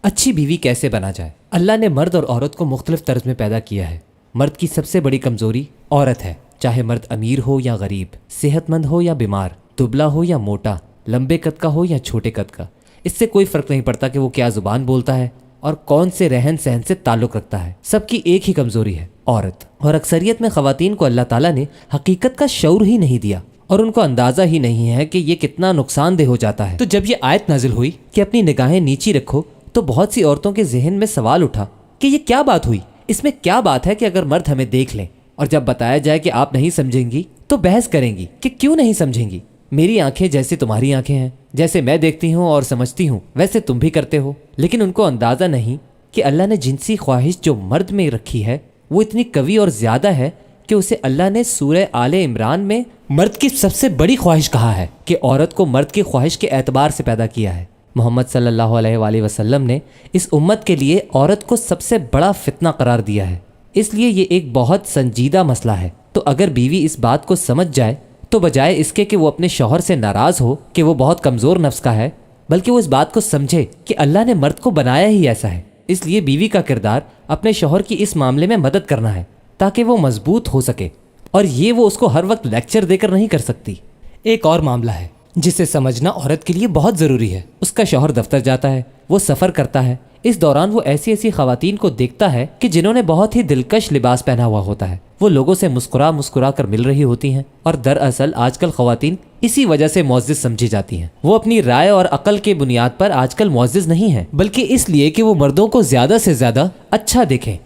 अच्छी बीवी कैसे बना जाए। अल्लाह ने मर्द और औरत को मुख्तलिफ तर्ज में पैदा किया है। मर्द की सबसे बड़ी कमज़ोरी औरत है, चाहे मर्द अमीर हो या गरीब, सेहतमंद हो या बीमार, दुबला हो या मोटा, लंबे कद का हो या छोटे कद का। इससे कोई फ़र्क नहीं पड़ता कि वो क्या ज़ुबान बोलता है और कौन से रहन सहन से ताल्लुक़ रखता है। सबकी एक ही कमज़ोरी है, औरत। और अक्सरियत में ख़वातीन को अल्लाह ताला ने हकीकत का शऊर ही नहीं दिया और उनको अंदाज़ा ही नहीं है कि ये कितना नुकसानदेह हो जाता है। तो जब ये आयत नाजिल हुई कि अपनी निगाहें नीची रखो, तो बहुत सी औरतों के जहन में सवाल उठा कि ये क्या बात हुई, इसमें क्या बात है कि अगर मर्द हमें देख लें। और जब बताया जाए कि आप नहीं समझेंगी तो बहस करेंगी कि क्यों नहीं समझेंगी। मेरी आंखें जैसे तुम्हारी आंखें हैं, जैसे मैं देखती हूँ और समझती हूँ वैसे तुम भी करते हो। लेकिन उनको अंदाज़ा नहीं कि अल्लाह ने जिनसी ख्वाहिश जो मर्द में रखी है वो इतनी कवी और ज़्यादा है कि उसे अल्लाह ने सूरह आले इमरान में मर्द की सबसे बड़ी ख्वाहिश कहा है कि औरत को मर्द की ख्वाहिश के एतबार से पैदा किया है। मोहम्मद सल्लल्लाहु अलैहि वसल्लम ने इस उम्मत के लिए औरत को सबसे बड़ा फितना करार दिया है, इसलिए ये एक बहुत संजीदा मसला है। तो अगर बीवी इस बात को समझ जाए तो बजाय इसके कि वो अपने शौहर से नाराज़ हो कि वो बहुत कमज़ोर नफ्स का है, बल्कि वो इस बात को समझे कि अल्लाह ने मर्द को बनाया ही ऐसा है। इसलिए बीवी का किरदार अपने शौहर की इस मामले में मदद करना है ताकि वो मजबूत हो सके, और ये वो उसको हर वक्त लेक्चर देकर नहीं कर सकती। एक और मामला है जिसे समझना औरत के लिए बहुत ज़रूरी है। उसका शौहर दफ्तर जाता है, वो सफ़र करता है। इस दौरान वो ऐसी ऐसी ख़वातीन को देखता है कि जिन्होंने बहुत ही दिलकश लिबास पहना हुआ होता है। वो लोगों से मुस्कुरा मुस्कुरा कर मिल रही होती हैं और दरअसल आजकल ख़वातीन इसी वजह से मुअज़्ज़िज़ समझी जाती हैं। वो अपनी राय और अकल के बुनियाद पर आजकल मुअज़्ज़िज़ नहीं हैं, बल्कि इसलिए कि वो मर्दों को ज़्यादा से ज़्यादा अच्छा देखें,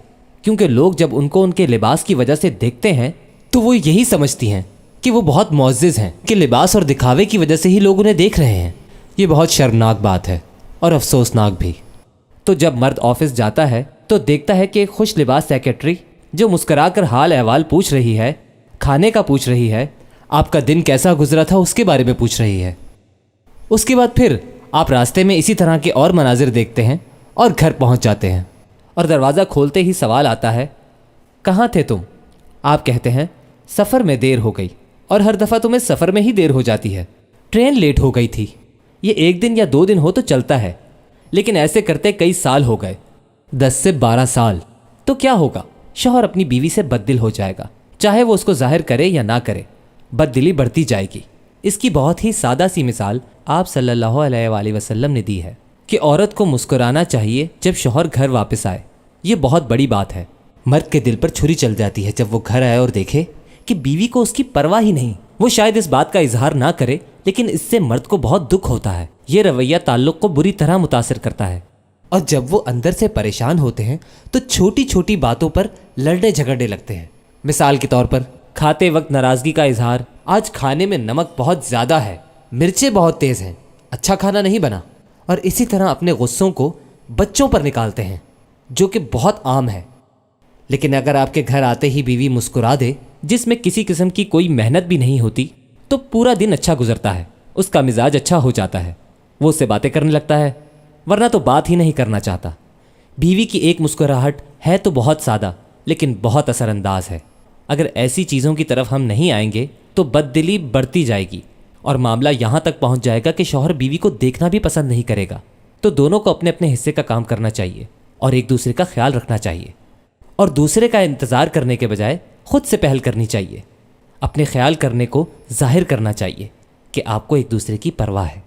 क्योंकि लोग जब उनको उनके लिबास की वजह से देखते हैं तो वो यही समझती हैं कि वो बहुत मुअज़्ज़िज़ हैं, कि लिबास और दिखावे की वजह से ही लोग उन्हें देख रहे हैं। ये बहुत शर्मनाक बात है और अफसोसनाक भी। तो जब मर्द ऑफिस जाता है तो देखता है कि एक खुश लिबास सेक्रेटरी जो मुस्कराकर हाल अहवाल पूछ रही है, खाने का पूछ रही है, आपका दिन कैसा गुजरा था उसके बारे में पूछ रही है। उसके बाद फिर आप रास्ते में इसी तरह के और मनाजिर देखते हैं और घर पहुंच जाते हैं और दरवाज़ा खोलते ही सवाल आता है, कहाँ थे तुम? आप कहते हैं सफ़र में देर हो गई, और हर दफ़ा तुम्हें सफ़र में ही देर हो जाती है। ट्रेन लेट हो गई थी। ये एक दिन या 2 दिन हो तो चलता है, लेकिन ऐसे करते कई साल हो गए, 10 से 12 साल। तो क्या होगा? शौहर अपनी बीवी से बददिल हो जाएगा, चाहे वो उसको जाहिर करे या ना करे, बददिली बढ़ती जाएगी। इसकी बहुत ही सादा सी मिसाल आप सल्लल्लाहु अलैहि वसल्लम ने दी है कि औरत को मुस्कुराना चाहिए जब शौहर घर वापस आए। ये बहुत बड़ी बात है। मर्द के दिल पर छुरी चल जाती है जब वो घर आए और देखे कि बीवी को उसकी परवाह ही नहीं। वो शायद इस बात का इजहार ना करे, लेकिन इससे मर्द को बहुत दुख होता है। ये रवैया ताल्लुक़ को बुरी तरह मुतासिर करता है, और जब वो अंदर से परेशान होते हैं तो छोटी छोटी बातों पर लड़ने झगड़ने लगते हैं। मिसाल के तौर पर खाते वक्त नाराज़गी का इजहार, आज खाने में नमक बहुत ज़्यादा है, मिर्चें बहुत तेज़ हैं, अच्छा खाना नहीं बना। और इसी तरह अपने गुस्सों को बच्चों पर निकालते हैं, जो कि बहुत आम है। लेकिन अगर आपके घर आते ही बीवी मुस्कुरा दे, जिसमें किसी किस्म की कोई मेहनत भी नहीं होती, तो पूरा दिन अच्छा गुजरता है, उसका मिजाज अच्छा हो जाता है, वो उससे बातें करने लगता है, वरना तो बात ही नहीं करना चाहता। बीवी की एक मुस्कुराहट है तो बहुत सादा, लेकिन बहुत असरअंदाज है। अगर ऐसी चीज़ों की तरफ हम नहीं आएंगे तो बददिली बढ़ती जाएगी और मामला यहाँ तक पहुँच जाएगा कि शौहर बीवी को देखना भी पसंद नहीं करेगा। तो दोनों को अपने अपने हिस्से का काम करना चाहिए और एक दूसरे का ख्याल रखना चाहिए, और दूसरे का इंतज़ार करने के बजाय खुद से पहल करनी चाहिए। अपने ख्याल करने को जाहिर करना चाहिए कि आपको एक दूसरे की परवाह है।